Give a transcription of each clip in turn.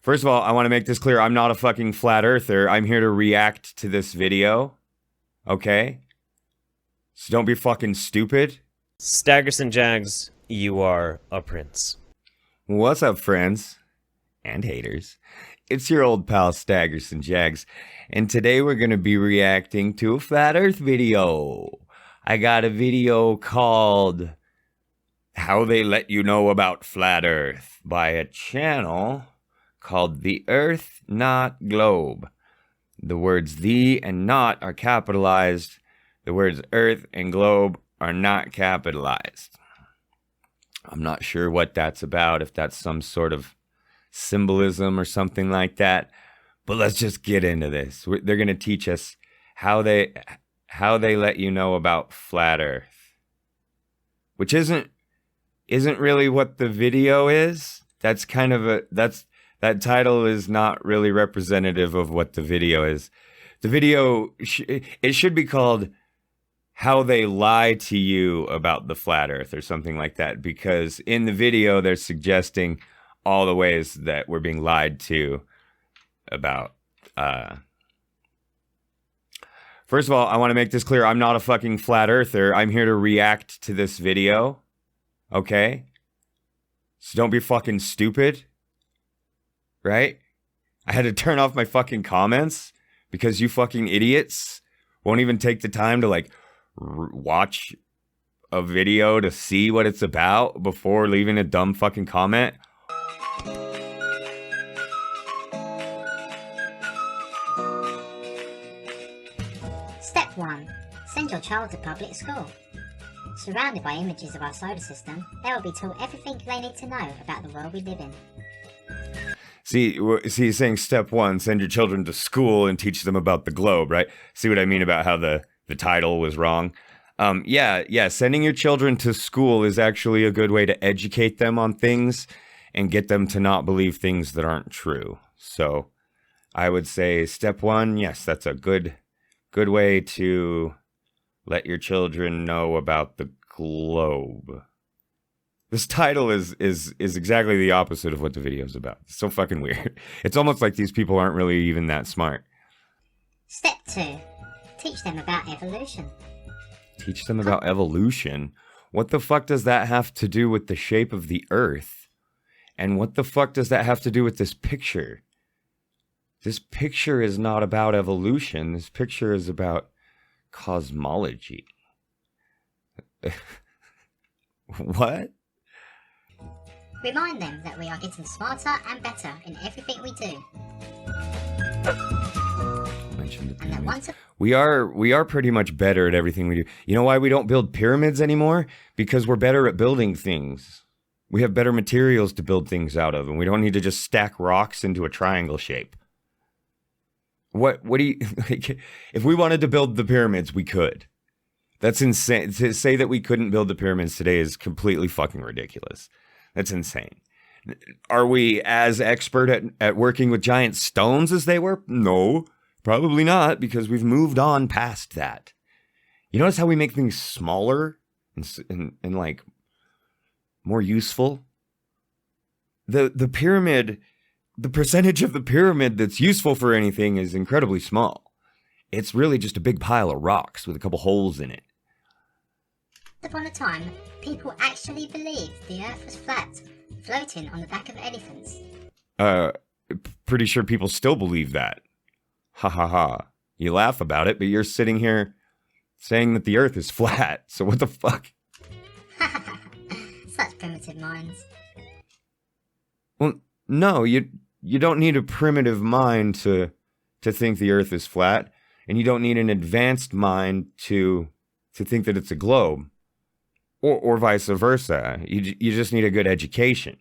First of all, I want to make this clear. I'm not a fucking flat earther. I'm here to react to this video. Okay? So don't be fucking stupid. Staggerson Jagz, you are a prince. What's up, friends? And haters. It's your old pal Staggerson Jagz. And today we're going to be reacting to a flat earth video. I got a video called How They Let You Know About Flat Earth by a channel called The Earth Not Globe. The words the and not are capitalized. The words earth and globe are not capitalized. I'm not sure what that's about, if that's some sort of symbolism or something like that. But let's just get into this. They're going to teach us how they let you know about flat earth. Which isn't really what the video is. That's kind of that title is not really representative of what the video is. The video, it should be called How They Lie to You About the Flat Earth or something like that. Because in the video, they're suggesting all the ways that we're being lied to about. First of all, I want to make this clear. I'm not a fucking flat earther. I'm here to react to this video. Okay? So don't be fucking stupid. Right? I had to turn off my fucking comments because you fucking idiots won't even take the time to like watch a video to see what it's about before leaving a dumb fucking comment. Step 1. Send your child to public school. Surrounded by images of our solar system, they will be taught everything they need to know about the world we live in. See, he's saying step 1, send your children to school and teach them about the globe, right? See what I mean about how the title was wrong? Yeah, sending your children to school is actually a good way to educate them on things and get them to not believe things that aren't true. So I would say step 1, yes, that's a good way to let your children know about the globe. This title is exactly the opposite of what the video is about. It's so fucking weird. It's almost like these people aren't really even that smart. Step 2. Teach them about evolution. Teach them about evolution? What the fuck does that have to do with the shape of the earth? And what the fuck does that have to do with this picture? This picture is not about evolution. This picture is about cosmology. What? Remind them that we are getting smarter and better in everything we do. And that once we are pretty much better at everything we do. You know why we don't build pyramids anymore? Because we're better at building things. We have better materials to build things out of, and we don't need to just stack rocks into a triangle shape. What do you like, if we wanted to build the pyramids, we could. That's insane. To say that we couldn't build the pyramids today is completely fucking ridiculous. That's insane. Are we as expert at working with giant stones as they were? No, probably not, because we've moved on past that. You notice how we make things smaller and like more useful? The pyramid, the percentage of the pyramid that's useful for anything is incredibly small. It's really just a big pile of rocks with a couple holes in it. upon a time, people actually believed the earth was flat, floating on the back of elephants. Pretty sure people still believe that. Ha ha ha. You laugh about it, but you're sitting here saying that the earth is flat, so what the fuck? Such primitive minds. Well, no, you don't need a primitive mind to think the earth is flat, and you don't need an advanced mind to think that it's a globe. Or vice versa. You just need a good education.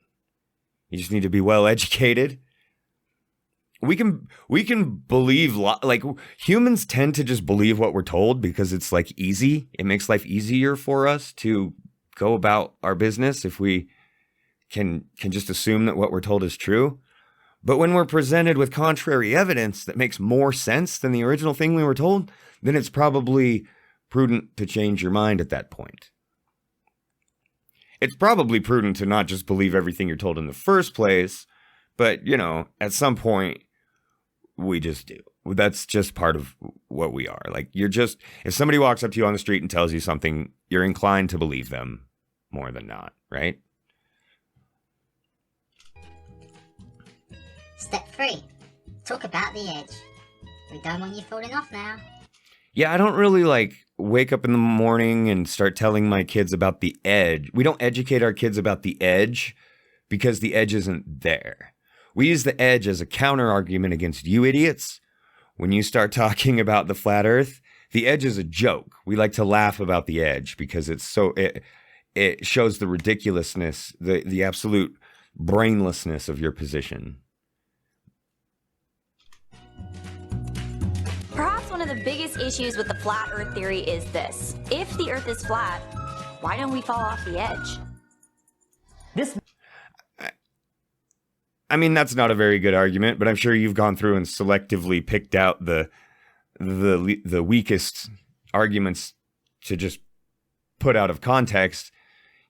You just need to be well educated. We can believe, like, humans tend to just believe what we're told because it's like easy. It makes life easier for us to go about our business if we can just assume that what we're told is true. But when we're presented with contrary evidence that makes more sense than the original thing we were told, then it's probably prudent to change your mind at that point. It's probably prudent to not just believe everything you're told in the first place, But, you know, at some point, we just do. That's just part of what we are. Like, if somebody walks up to you on the street and tells you something, you're inclined to believe them more than not, right? Step 3. Talk about the edge. We don't want you falling off now. Yeah, I don't really like wake up in the morning and start telling my kids about the edge. We don't educate our kids about the edge because the edge isn't there. We use the edge as a counter argument against you idiots. When you start talking about the flat earth, the edge is a joke. We like to laugh about the edge because it shows the ridiculousness, the absolute brainlessness of your position. Perhaps one of the biggest issues with the flat earth theory is this. If the earth is flat, why don't we fall off the edge? I mean, that's not a very good argument, but I'm sure you've gone through and selectively picked out the weakest arguments to just put out of context.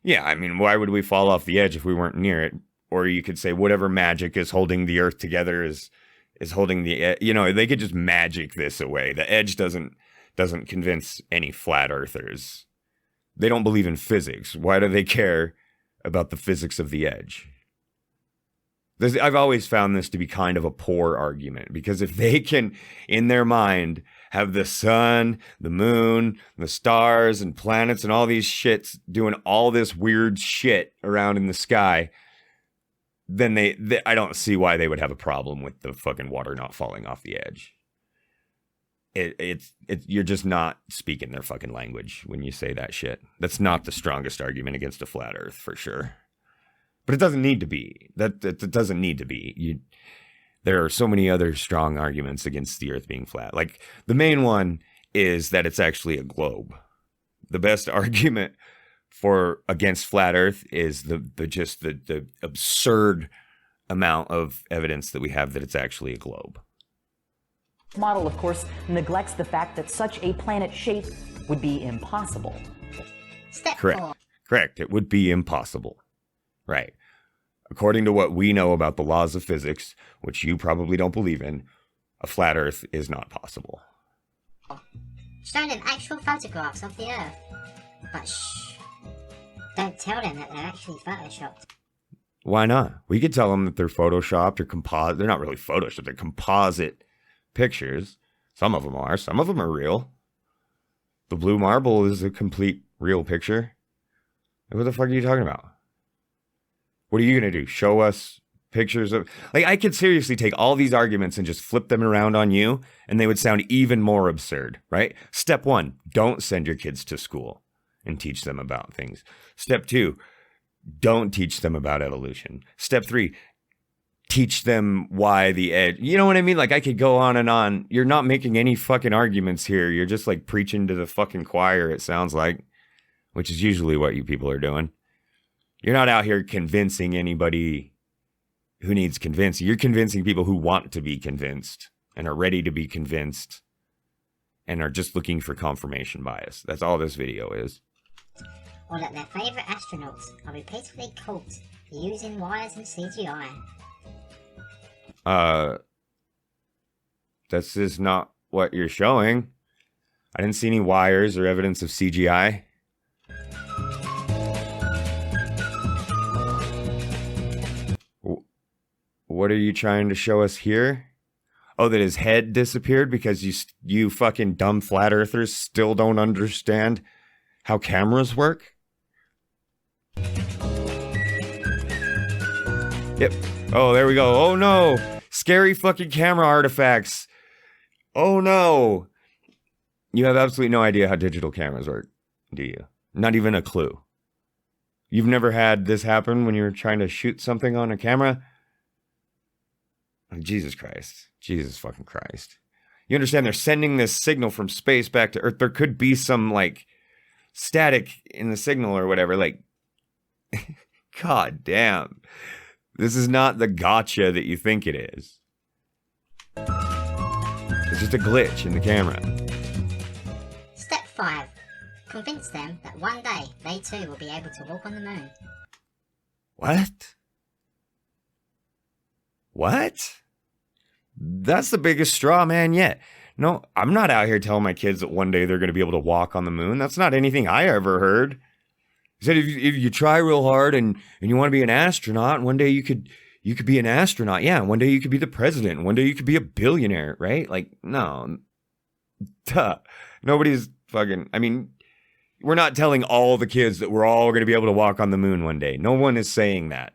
Yeah, I mean, why would we fall off the edge if we weren't near it? Or you could say whatever magic is holding the earth together is holding the edge. You know, they could just magic this away. The edge doesn't convince any flat earthers. They don't believe in physics. Why do they care about the physics of the edge? I've always found this to be kind of a poor argument, because if they can, in their mind, have the sun, the moon, the stars, and planets, and all these shits doing all this weird shit around in the sky, then I don't see why they would have a problem with the fucking water not falling off the edge. You're just not speaking their fucking language when you say that shit. That's not the strongest argument against a flat earth, for sure. But it doesn't need to be. That doesn't need to be. There are so many other strong arguments against the earth being flat. Like, the main one is that it's actually a globe. The best argument against flat earth is the absurd amount of evidence that we have that it's actually a globe. Model, of course, neglects the fact that such a planet shape would be impossible. Step Correct. 4. Correct. It would be impossible. Right. According to what we know about the laws of physics, which you probably don't believe in, a flat earth is not possible. Show them actual photographs of the earth. But shh. Don't tell them that they're actually photoshopped. Why not? We could tell them that they're photoshopped or composite. They're not really photoshopped. They're composite pictures. Some of them are. Some of them are real. The blue marble is a complete real picture. What the fuck are you talking about? What are you going to do? Show us pictures of... Like, I could seriously take all these arguments and just flip them around on you, and they would sound even more absurd, right? Step 1, don't send your kids to school and teach them about things. Step 2, don't teach them about evolution. Step 3, teach them why the edge... You know what I mean? Like, I could go on and on. You're not making any fucking arguments here. You're just, like, preaching to the fucking choir, it sounds like, which is usually what you people are doing. You're not out here convincing anybody who needs convincing. You're convincing people who want to be convinced and are ready to be convinced and are just looking for confirmation bias. That's all this video is. Or that their favourite astronauts are repeatedly caught using wires and CGI. This is not what you're showing. I didn't see any wires or evidence of CGI. What are you trying to show us here? Oh, that his head disappeared because you fucking dumb flat earthers still don't understand how cameras work? Yep. Oh, there we go. Oh no. Scary fucking camera artifacts. Oh no. You have absolutely no idea how digital cameras work, do you? Not even a clue. You've never had this happen when you were trying to shoot something on a camera? Jesus Christ. Jesus fucking Christ. You understand they're sending this signal from space back to Earth. There could be some, like, static in the signal or whatever. Like, god damn. This is not the gotcha that you think it is. It's just a glitch in the camera. Step 5. Convince them that one day they too will be able to walk on the moon. What? What? That's the biggest straw man yet. No, I'm not out here telling my kids that one day they're going to be able to walk on the moon. That's not anything I ever heard. He said if you try real hard and you want to be an astronaut, one day you could be an astronaut. Yeah, one day you could be the president. One day you could be a billionaire, right? Like, no. Duh. Nobody's fucking... I mean, we're not telling all the kids that we're all going to be able to walk on the moon one day. No one is saying that.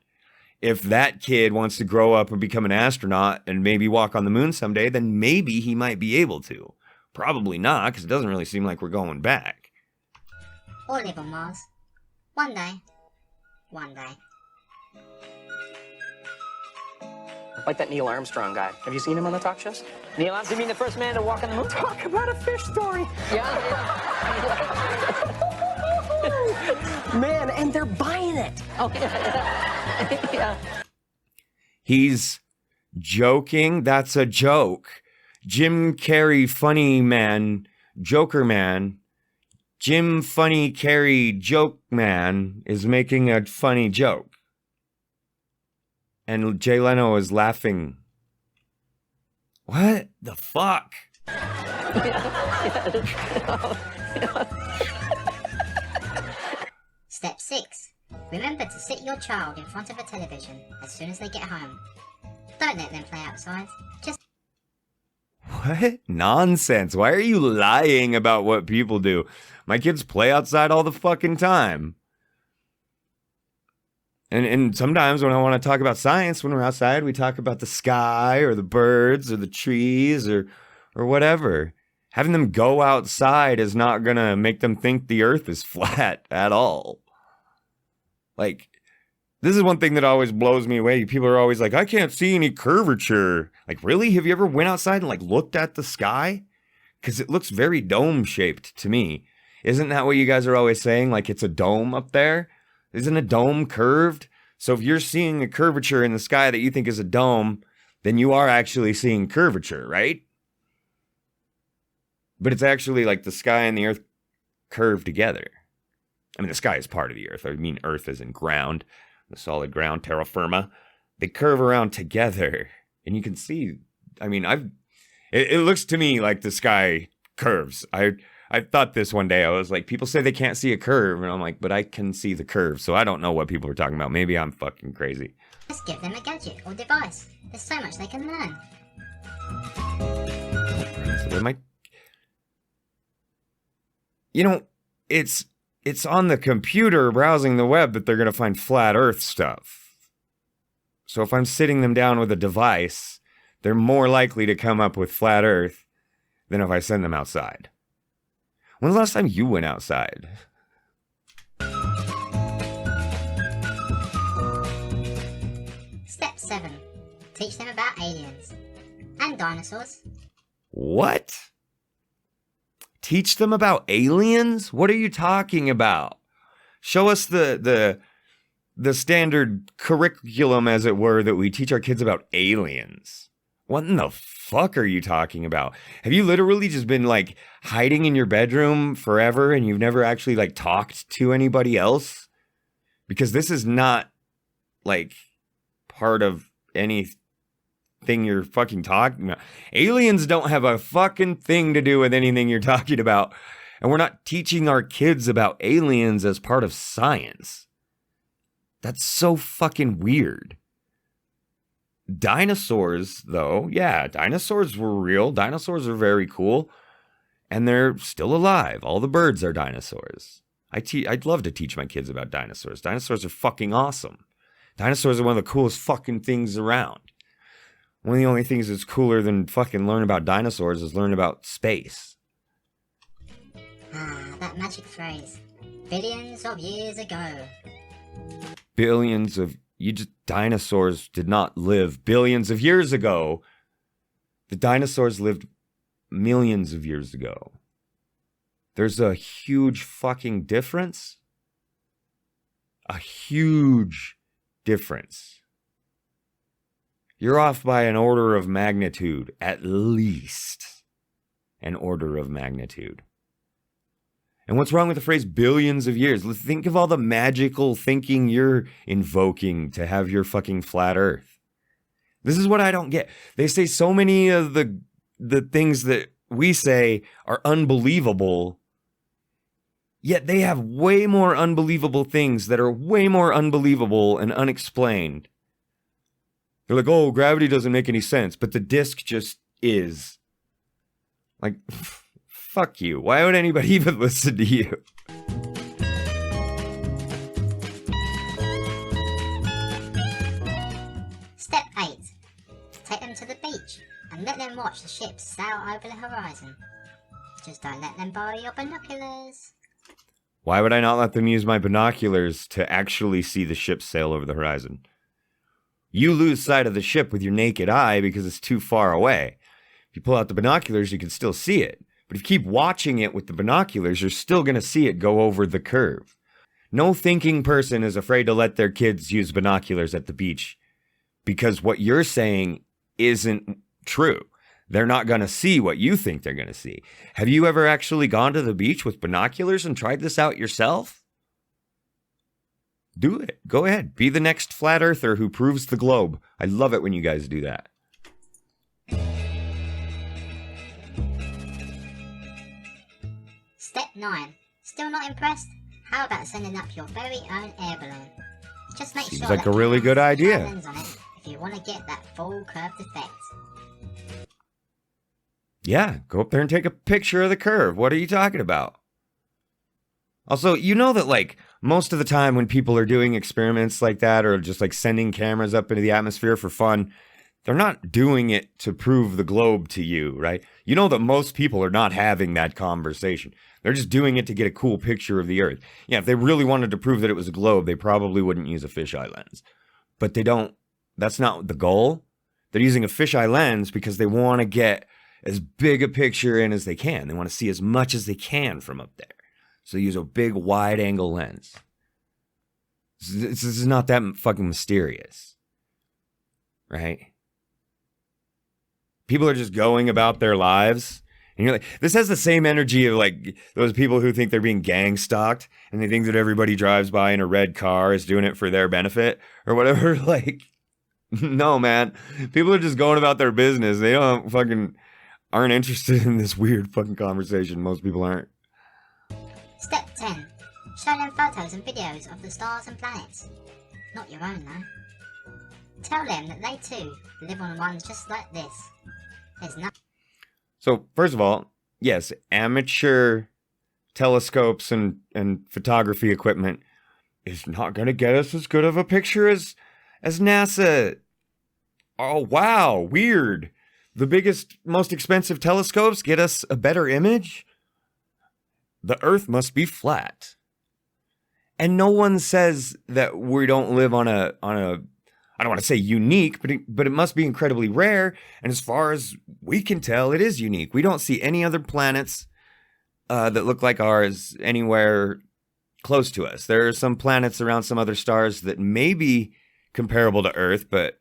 If that kid wants to grow up and become an astronaut and maybe walk on the moon someday, then maybe he might be able to. Probably not, because it doesn't really seem like we're going back. Or live on Mars. One day. One day. Like that Neil Armstrong guy. Have you seen him on the talk shows? Neil Armstrong, you mean the first man to walk on the moon? Talk about a fish story. Yeah. Man, and they're buying it. Oh, yeah. Yeah. He's joking. That's a joke. Jim Carrey, funny man, Joker man. Jim Funny Carrey, joke man, is making a funny joke. And Jay Leno is laughing. What the fuck? Step 6. Remember to sit your child in front of a television as soon as they get home. Don't let them play outside. Just... What? Nonsense. Why are you lying about what people do? My kids play outside all the fucking time. And sometimes when I want to talk about science, when we're outside, we talk about the sky or the birds or the trees or whatever. Having them go outside is not going to make them think the earth is flat at all. Like, this is one thing that always blows me away. People are always like, I can't see any curvature. Like, really? Have you ever went outside and, like, looked at the sky? Because it looks very dome-shaped to me. Isn't that what you guys are always saying? Like, it's a dome up there? Isn't a dome curved? So if you're seeing a curvature in the sky that you think is a dome, then you are actually seeing curvature, right? But it's actually like the sky and the earth curve together. I mean, the sky is part of the earth. I mean, earth is in ground, the solid ground, terra firma. They curve around together. And you can see, I mean, it looks to me like the sky curves. I thought this one day. I was like, people say they can't see a curve. And I'm like, but I can see the curve. So I don't know what people are talking about. Maybe I'm fucking crazy. Just give them a gadget or device. There's so much they can learn. So they might... You know, it's on the computer browsing the web that they're going to find flat earth stuff. So if I'm sitting them down with a device, they're more likely to come up with flat earth than if I send them outside. When's the last time you went outside? Step 7. Teach them about aliens. And dinosaurs. What? Teach them about aliens? What are you talking about? Show us the standard curriculum, as it were, that we teach our kids about aliens. What in the fuck are you talking about? Have you literally just been like hiding in your bedroom forever and you've never actually like talked to anybody else? Because this is not like part of anything you're fucking talking about. Aliens don't have a fucking thing to do with anything you're talking about. And we're not teaching our kids about aliens as part of science. That's so fucking weird. Dinosaurs, though, yeah, dinosaurs were real. Dinosaurs are very cool. And they're still alive. All the birds are dinosaurs. I'd love to teach my kids about dinosaurs. Dinosaurs are fucking awesome. Dinosaurs are one of the coolest fucking things around. One of the only things that's cooler than fucking learn about dinosaurs is learn about space. Ah, that magic phrase. Billions of years ago. Dinosaurs did not live billions of years ago. The dinosaurs lived millions of years ago. There's a huge fucking difference. A huge difference. You're off by an order of magnitude, at least an order of magnitude. And what's wrong with the phrase billions of years? Think of all the magical thinking you're invoking to have your fucking flat earth. This is what I don't get. They say so many of the things that we say are unbelievable, yet they have way more unbelievable things that are way more unbelievable and unexplained. They're like, oh, gravity doesn't make any sense, but the disk just is. Like, fuck you. Why would anybody even listen to you? Step 8. Take them to the beach and let them watch the ships sail over the horizon. Just don't let them borrow your binoculars. Why would I not let them use my binoculars to actually see the ship sail over the horizon? You lose sight of the ship with your naked eye because it's too far away. If you pull out the binoculars, you can still see it. But if you keep watching it with the binoculars, you're still going to see it go over the curve. No thinking person is afraid to let their kids use binoculars at the beach because what you're saying isn't true. They're not going to see what you think they're going to see. Have you ever actually gone to the beach with binoculars and tried this out yourself? Do it. Go ahead. Be the next flat earther who proves the globe. I love it when you guys do that. Step 9. Still not impressed? How about sending up your very own air balloon? Just make Seems sure like that a really it good has a idea. lens on it if you want to get that full curved effect. Yeah, go up there and take a picture of the curve. What are you talking about? Also, you know that like most of the time when people are doing experiments like that or just like sending cameras up into the atmosphere for fun, they're not doing it to prove the globe to you, right? You know that most people are not having that conversation. They're just doing it to get a cool picture of the Earth. Yeah, if they really wanted to prove that it was a globe, they probably wouldn't use a fisheye lens. But they don't, that's not the goal. They're using a fisheye lens because they want to get as big a picture in as they can. They want to see as much as they can from up there. So they use a big wide angle lens. This is not that fucking mysterious. Right? People are just going about their lives. And you're like, this has the same energy of like those people who think they're being gang stalked and they think that everybody drives by in a red car is doing it for their benefit or whatever. Like, no, man. People are just going about their business. They don't aren't interested in this weird fucking conversation. Most people aren't. Step 10. Show them photos and videos of the stars and planets. Not your own though. Tell them that they too live on ones just like this. There's no... So, first of all, yes, amateur telescopes and photography equipment is not going to get us as good of a picture as NASA. Oh, wow, weird. The biggest, most expensive telescopes get us a better image? The Earth must be flat. And no one says that we don't live on a I don't want to say unique, but it must be incredibly rare. And as far as we can tell, it is unique. We don't see any other planets that look like ours anywhere close to us. There are some planets around some other stars that may be comparable to Earth, but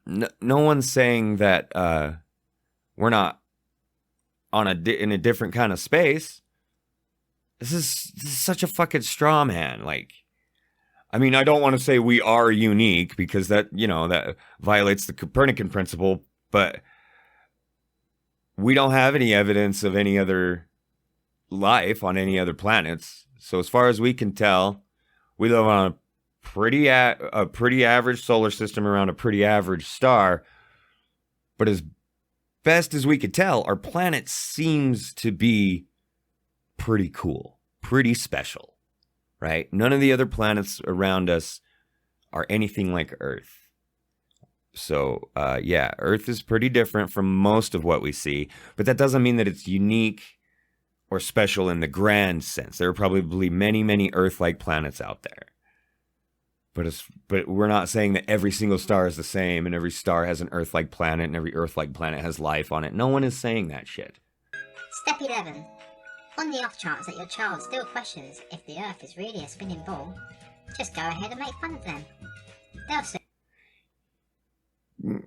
no one's saying that we're not on in a different kind of space. This is such a fucking straw man. Like, I mean, I don't want to say we are unique because that violates the Copernican principle, but we don't have any evidence of any other life on any other planets. So as far as we can tell, we live on a pretty average solar system around a pretty average star. But as best as we could tell, our planet seems to be pretty cool, pretty special. Right? None of the other planets around us are anything like Earth. So, yeah, Earth is pretty different from most of what we see, but that doesn't mean that it's unique or special in the grand sense. There are probably many, many Earth-like planets out there. But we're not saying that every single star is the same and every star has an Earth-like planet and every Earth-like planet has life on it. No one is saying that shit. Step 11. On the off chance that your child still questions if the Earth is really a spinning ball, just go ahead and make fun of them. They'll soon...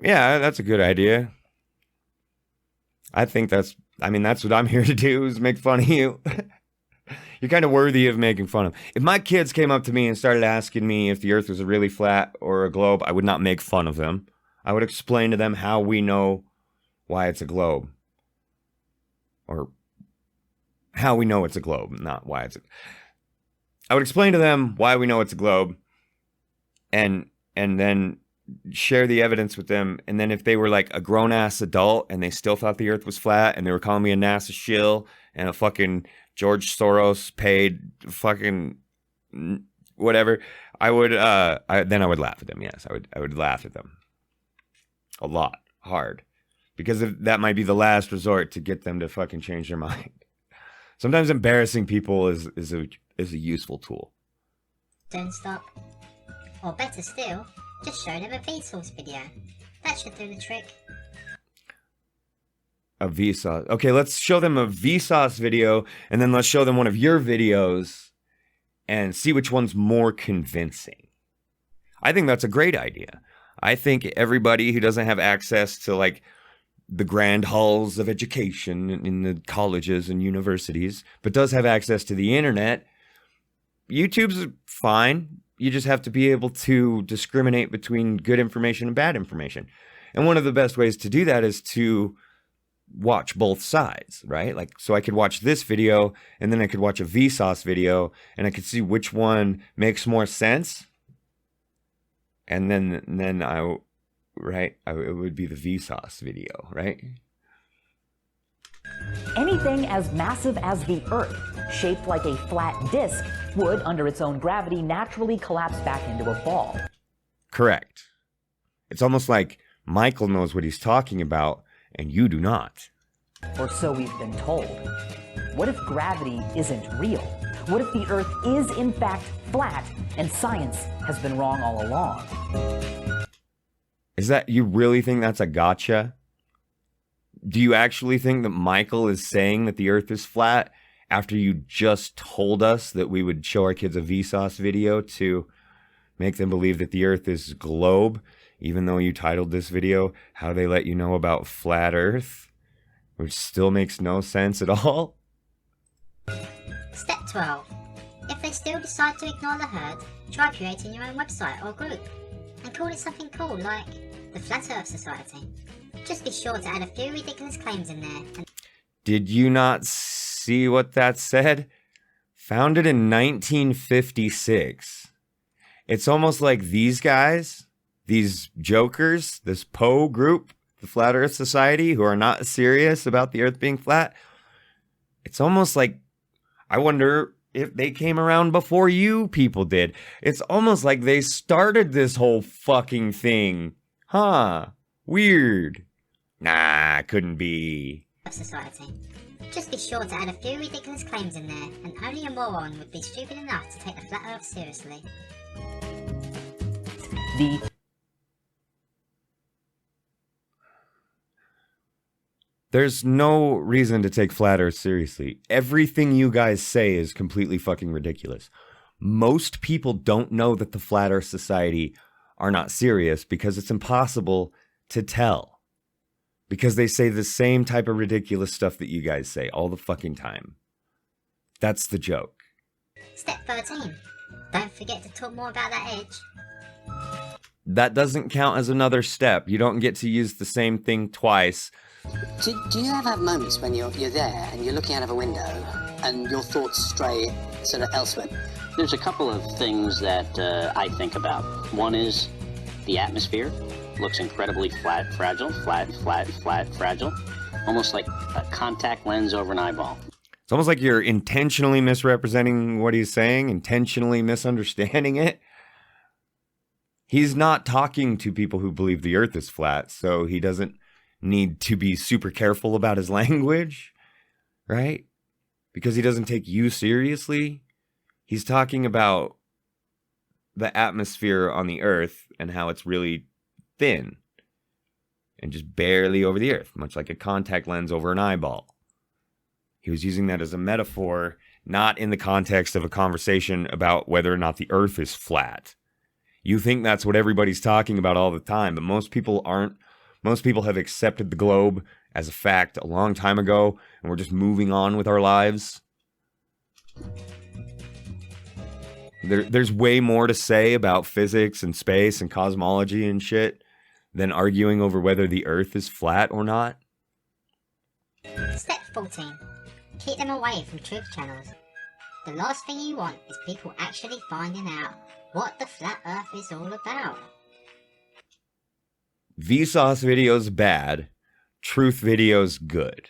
Yeah, that's a good idea. I think that's what I'm here to do, is make fun of you. You're kind of worthy of making fun of. If my kids came up to me and started asking me if the earth was really flat or a globe, I would not make fun of them. I would explain to them how we know why it's a globe. Or how we know it's a globe, not why it's a... I would explain to them why we know it's a globe and then share the evidence with them. And then if they were like a grown-ass adult and they still thought the earth was flat and they were calling me a NASA shill and a fucking George Soros paid fucking whatever, I would laugh at them. Yes, I would laugh at them a lot, hard, because that might be the last resort to get them to fucking change their mind. Sometimes embarrassing people is a useful tool. Don't stop. Or better still, just show them a Vsauce video. That should do the trick. A Vsauce. Okay, let's show them a Vsauce video, and then let's show them one of your videos and see which one's more convincing. I think that's a great idea. I think everybody who doesn't have access to like the grand halls of education in the colleges and universities, but does have access to the internet, YouTube's fine. You just have to be able to discriminate between good information and bad information. And one of the best ways to do that is to watch both sides, right? Like, so I could watch this video and then I could watch a Vsauce video and I could see which one makes more sense. And then it would be the Vsauce video, right? Anything as massive as the Earth, shaped like a flat disk, would, under its own gravity, naturally collapse back into a ball. Correct. It's almost like Michael knows what he's talking about, and you do not. Or so we've been told. What if gravity isn't real? What if the Earth is, in fact, flat, and science has been wrong all along? Is that, you really think that's a gotcha? Do you actually think that Michael is saying that the Earth is flat after you just told us that we would show our kids a Vsauce video to make them believe that the Earth is globe, even though you titled this video, How They Let You Know About Flat Earth, which still makes no sense at all? Step 12. If they still decide to ignore the herd, try creating your own website or group, and call it something cool like the Flat Earth Society. Just be sure to add a few ridiculous claims in there. And did you not see what that said? Founded in 1956. It's almost like these guys, these jokers, this Poe group, the Flat Earth Society, who are not serious about the Earth being flat. It's almost like, I wonder if they came around before you people did. It's almost like they started this whole fucking thing. Huh. Weird. Nah, couldn't be. Society. Just be sure to add a few ridiculous claims in there, and only a moron would be stupid enough to take the Flat Earth seriously. There's no reason to take Flat Earth seriously. Everything you guys say is completely fucking ridiculous. Most people don't know that the Flat Earth Society are not serious because it's impossible to tell. Because they say the same type of ridiculous stuff that you guys say all the fucking time. That's the joke. Step 13. Don't forget to talk more about that edge. That doesn't count as another step. You don't get to use the same thing twice. Do you ever have moments when you're there and you're looking out of a window and your thoughts stray sort of elsewhere? There's a couple of things that I think about. One is the atmosphere. Looks incredibly flat, fragile, fragile. Almost like a contact lens over an eyeball. It's almost like you're intentionally misrepresenting what he's saying, intentionally misunderstanding it. He's not talking to people who believe the Earth is flat, so he doesn't need to be super careful about his language, right? Because he doesn't take you seriously. He's talking about the atmosphere on the Earth and how it's really thin and just barely over the Earth, much like a contact lens over an eyeball. He was using that as a metaphor, not in the context of a conversation about whether or not the Earth is flat. You think that's what everybody's talking about all the time, but most people aren't. Most people have accepted the globe as a fact a long time ago, and we're just moving on with our lives. There's way more to say about physics and space and cosmology and shit than arguing over whether the Earth is flat or not. Step 14. Keep them away from truth channels. The last thing you want is people actually finding out what the flat Earth is all about. Vsauce videos bad, truth videos good.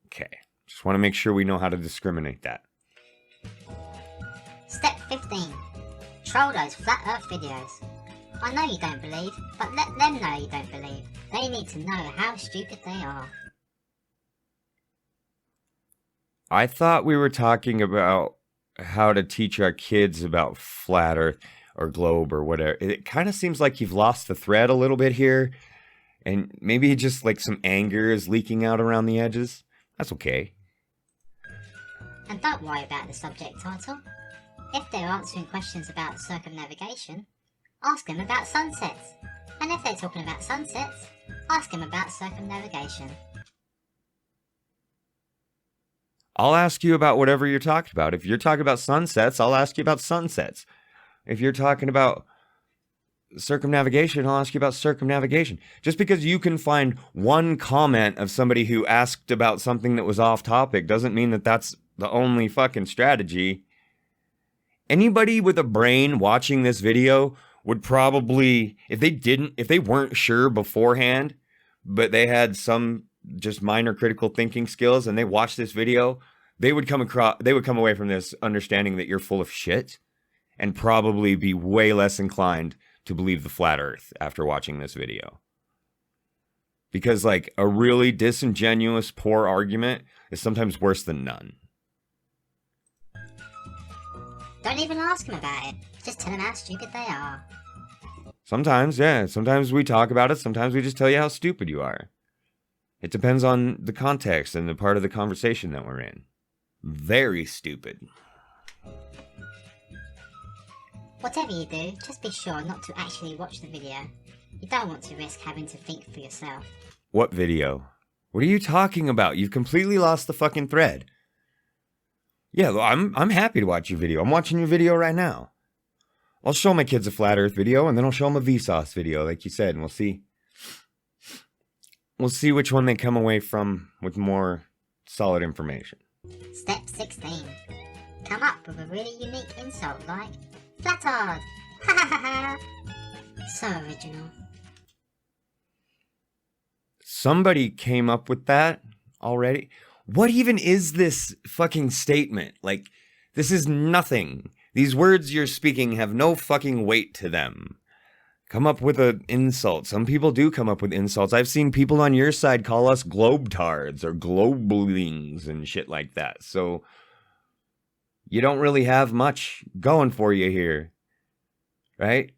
Okay, just want to make sure we know how to discriminate that. Step 15. Troll those flat Earth videos. I know you don't believe, but let them know you don't believe. They need to know how stupid they are. I thought we were talking about how to teach our kids about flat Earth or globe or whatever. It kind of seems like you've lost the thread a little bit here. And maybe just like some anger is leaking out around the edges. That's okay. And don't worry about the subject title. If they're answering questions about circumnavigation, ask them about sunsets. And if they're talking about sunsets, ask them about circumnavigation. I'll ask you about whatever you're talking about. If you're talking about sunsets, I'll ask you about sunsets. If you're talking about circumnavigation, I'll ask you about circumnavigation. Just because you can find one comment of somebody who asked about something that was off topic doesn't mean that that's the only fucking strategy. Anybody with a brain watching this video would probably, if they weren't sure beforehand, but they had some just minor critical thinking skills and they watched this video, they would come away from this understanding that you're full of shit and probably be way less inclined to believe the flat Earth after watching this video. Because like a really disingenuous, poor argument is sometimes worse than none. Don't even ask them about it. Just tell them how stupid they are. Sometimes, yeah. Sometimes we talk about it. Sometimes we just tell you how stupid you are. It depends on the context and the part of the conversation that we're in. Very stupid. Whatever you do, just be sure not to actually watch the video. You don't want to risk having to think for yourself. What video? What are you talking about? You've completely lost the fucking thread. Yeah, I'm happy to watch your video. I'm watching your video right now. I'll show my kids a flat Earth video, and then I'll show them a Vsauce video, like you said, and we'll see. We'll see which one they come away from with more solid information. Step 16. Come up with a really unique insult like flatard. Ha ha ha ha. So original. Somebody came up with that already. What even is this fucking statement? Like, this is nothing. These words you're speaking have no fucking weight to them. Come up with an insult. Some people do come up with insults. I've seen people on your side call us globetards or globelings and shit like that. So you don't really have much going for you here, right?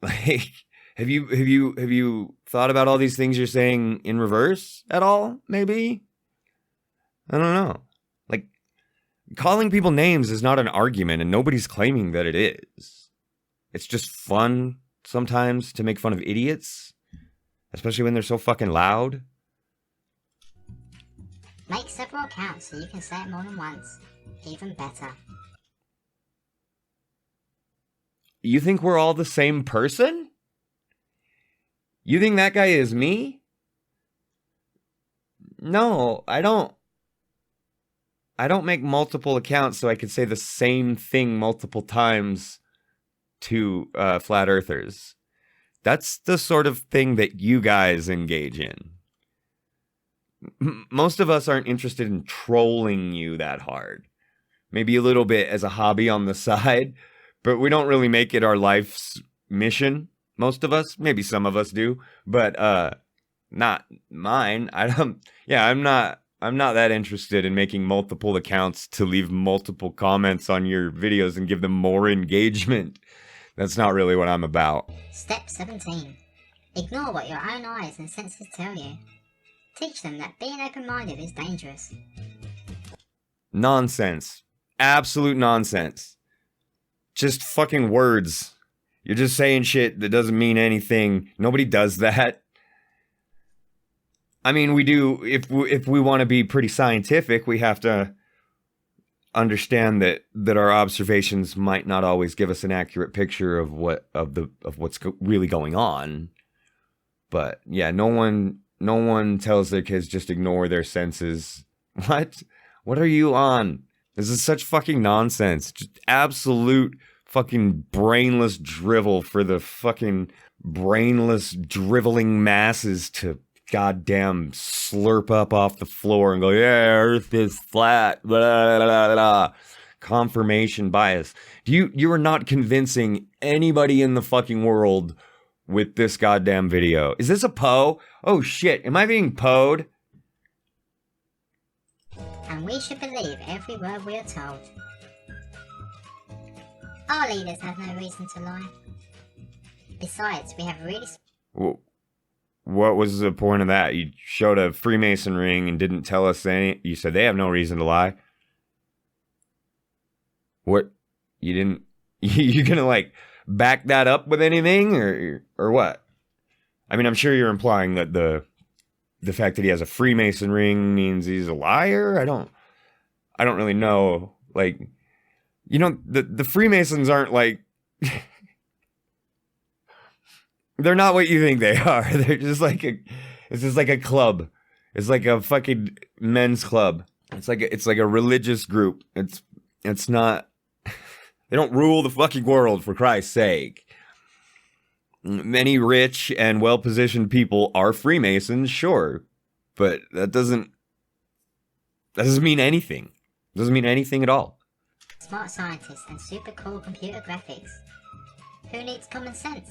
Like, have you thought about all these things you're saying in reverse at all? Maybe. I don't know. Like, calling people names is not an argument, and nobody's claiming that it is. It's just fun sometimes to make fun of idiots, especially when they're so fucking loud. Make several accounts so you can say it more than once. Even better. You think we're all the same person? You think that guy is me? No, I don't make multiple accounts so I could say the same thing multiple times to flat earthers. That's the sort of thing that you guys engage in. Most of us aren't interested in trolling you that hard. Maybe a little bit as a hobby on the side, but we don't really make it our life's mission. Most of us, maybe some of us do, but not mine. I'm not that interested in making multiple accounts to leave multiple comments on your videos and give them more engagement. That's not really what I'm about. Step 17. Ignore what your own eyes and senses tell you. Teach them that being open-minded is dangerous. Nonsense. Absolute nonsense. Just fucking words. You're just saying shit that doesn't mean anything. Nobody does that. I mean, we do, if we want to be pretty scientific, we have to understand that our observations might not always give us an accurate picture of what's really going on. But yeah, no one tells their kids just ignore their senses. What are you on? This is such fucking nonsense. Just absolute fucking brainless drivel for the fucking brainless driveling masses to goddamn slurp up off the floor and go, yeah, Earth is flat, blah, blah, blah, blah. Confirmation bias. You are not convincing anybody in the fucking world with this goddamn video. Is this a Poe? Oh shit, am I being Po'd? And we should believe every word we are told. Our leaders have no reason to lie. Besides, we have really... What was the point of that? You showed a Freemason ring and didn't tell us any... You said they have no reason to lie. What? You didn't... You're gonna, like, back that up with anything? Or what? I mean, I'm sure you're implying that the fact that he has a Freemason ring means he's a liar? I don't really know. Like, you know, the Freemasons aren't like... They're not what you think they are. They're just like it's just like a club. It's like a fucking men's club. It's like a religious group. It's not... They don't rule the fucking world, for Christ's sake. Many rich and well-positioned people are Freemasons, sure. But that doesn't mean anything. It doesn't mean anything at all. Smart scientists and super cool computer graphics. Who needs common sense?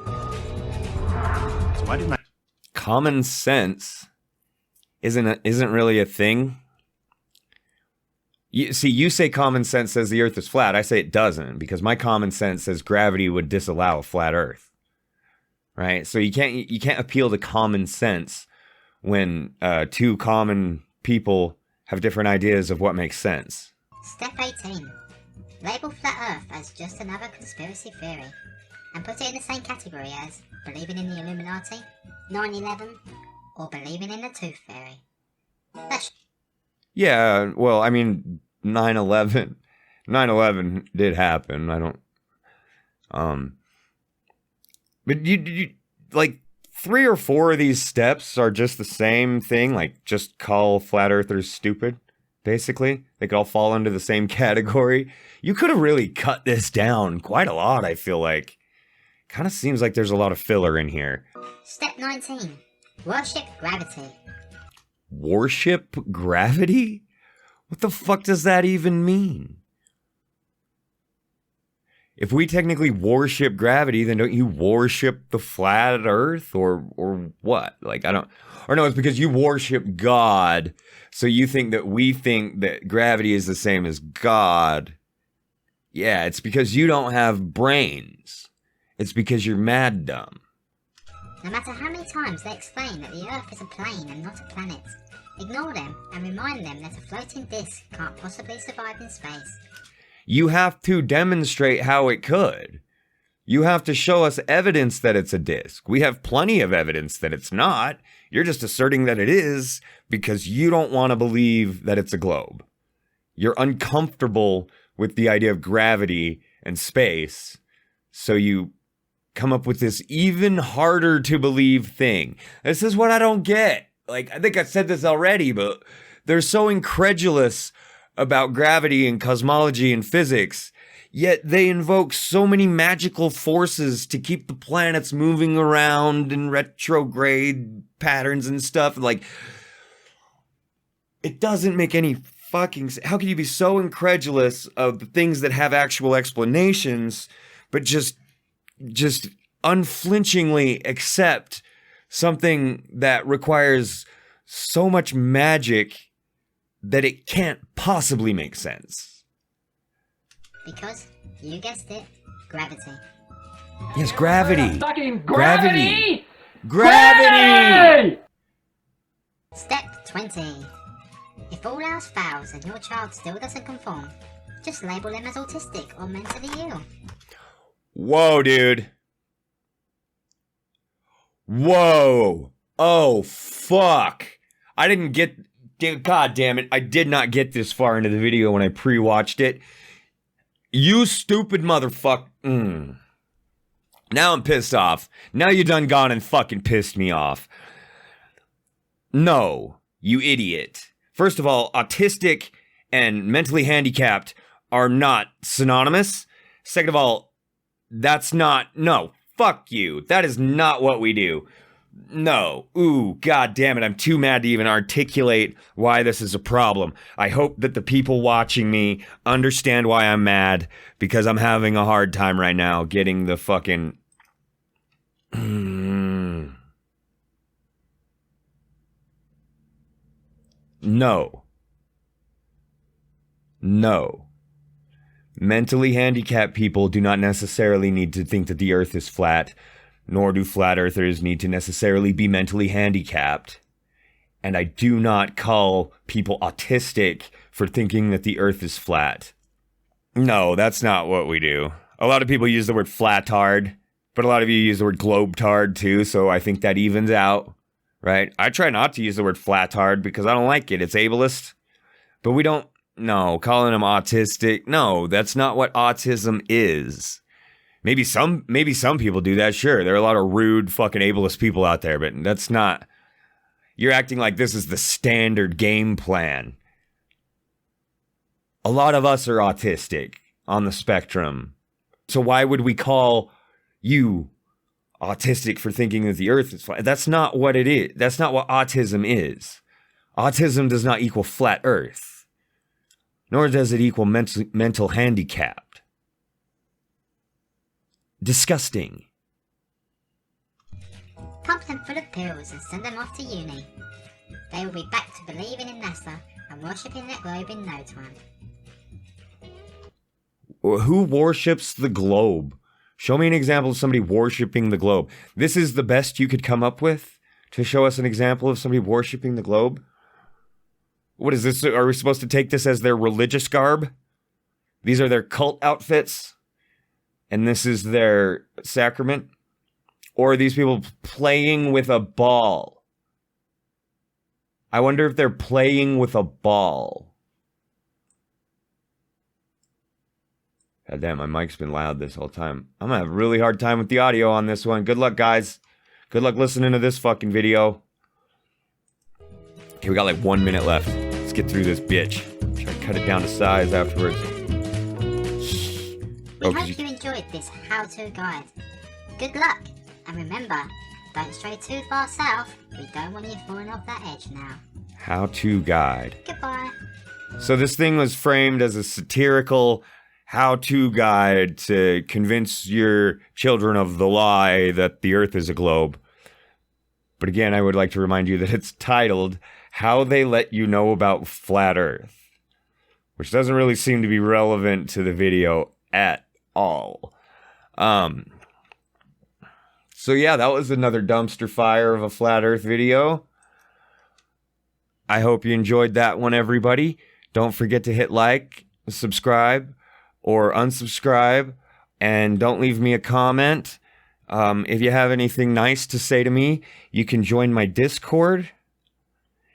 So why didn't I... Common sense isn't really a thing. You say common sense says the Earth is flat. I say it doesn't, because my common sense says gravity would disallow a flat Earth. Right? So you can't appeal to common sense when two common people have different ideas of what makes sense. Step 18. Label flat Earth as just another conspiracy theory, and put it in the same category as believing in the Illuminati, 9/11, or believing in the Tooth Fairy. Yeah, well, I mean, 9/11 did happen. I don't... But you like, 3 or 4 of these steps are just the same thing, like, just call flat earthers stupid, basically. They could all fall into the same category. You could have really cut this down quite a lot, I feel like. Kind of seems like there's a lot of filler in here. Step 19. Worship gravity. Worship gravity? What the fuck does that even mean? If we technically worship gravity, then don't you worship the flat earth or what? Like, I don't... Or no, it's because you worship God, so you think that we think that gravity is the same as God. Yeah, it's because you don't have brains. It's because you're mad dumb. No matter how many times they explain that the Earth is a plane and not a planet, ignore them and remind them that a floating disc can't possibly survive in space. You have to demonstrate how it could. You have to show us evidence that it's a disc. We have plenty of evidence that it's not. You're just asserting that it is because you don't want to believe that it's a globe. You're uncomfortable with the idea of gravity and space, so you come up with this even harder to believe thing. This is what I don't get. Like, I think I said this already, but they're so incredulous about gravity and cosmology and physics, yet they invoke so many magical forces to keep the planets moving around in retrograde patterns and stuff. Like, it doesn't make any fucking sense. How can you be so incredulous of the things that have actual explanations, but just unflinchingly accept something that requires so much magic that it can't possibly make sense? Because, you guessed it, gravity. Yes, gravity. Fucking Gravity. Gravity! Step 20. If all else fails and your child still doesn't conform, just label them as autistic or mentally ill. Whoa, dude. Whoa. Oh, fuck. I didn't get... God damn it. I did not get this far into the video when I pre-watched it. You stupid motherfucker. Now I'm pissed off. Now you done gone and fucking pissed me off. No, you idiot. First of all, autistic and mentally handicapped are not synonymous. Second of all, that's not, no, fuck you. That is not what we do. No. Ooh, god damn it. I'm too mad to even articulate why this is a problem. I hope that the people watching me understand why I'm mad, because I'm having a hard time right now getting the fucking... No. No. Mentally handicapped people do not necessarily need to think that the earth is flat, nor do flat earthers need to necessarily be mentally handicapped. And I do not call people autistic for thinking that the earth is flat. No, that's not what we do. A lot of people use the word flatard, but a lot of you use the word globetard too, so I think that evens out, right? I try not to use the word flatard because I don't like it. It's ableist. But we don't, no, calling them autistic, no, that's not what autism is. Maybe some people do that, sure. There are a lot of rude fucking ableist people out there, but that's not... You're acting like this is the standard game plan. A lot of us are autistic on the spectrum. So why would we call you autistic for thinking that the earth is flat? That's not what it is. That's not what autism is. Autism does not equal flat earth. Nor does it equal mental handicapped. Disgusting. Pump them full of pills and send them off to uni. They will be back to believing in NASA and worshipping their globe in no time. Who worships the globe? Show me an example of somebody worshipping the globe. This is the best you could come up with to show us an example of somebody worshipping the globe? What is this? Are we supposed to take this as their religious garb? These are their cult outfits? And this is their sacrament? Or are these people playing with a ball? I wonder if they're playing with a ball. God damn, my mic's been loud this whole time. I'm gonna have a really hard time with the audio on this one. Good luck, guys. Good luck listening to this fucking video. Okay, we got like 1 minute left. Let's get through this bitch. Try to cut it down to size afterwards. We hope you enjoyed this how-to guide. Good luck! And remember, don't stray too far south. We don't want you falling off that edge now. How-to guide. Goodbye. So this thing was framed as a satirical how-to guide to convince your children of the lie that the earth is a globe. But again, I would like to remind you that it's titled, How They Let You Know About Flat Earth, which doesn't really seem to be relevant to the video at all. So yeah, that was another dumpster fire of a flat earth video. I hope you enjoyed that one, everybody. Don't forget to hit like, subscribe, or unsubscribe, and don't leave me a comment. If you have anything nice to say to me, you can join my Discord.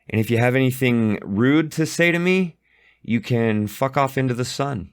And if you have anything rude to say to me, you can fuck off into the sun.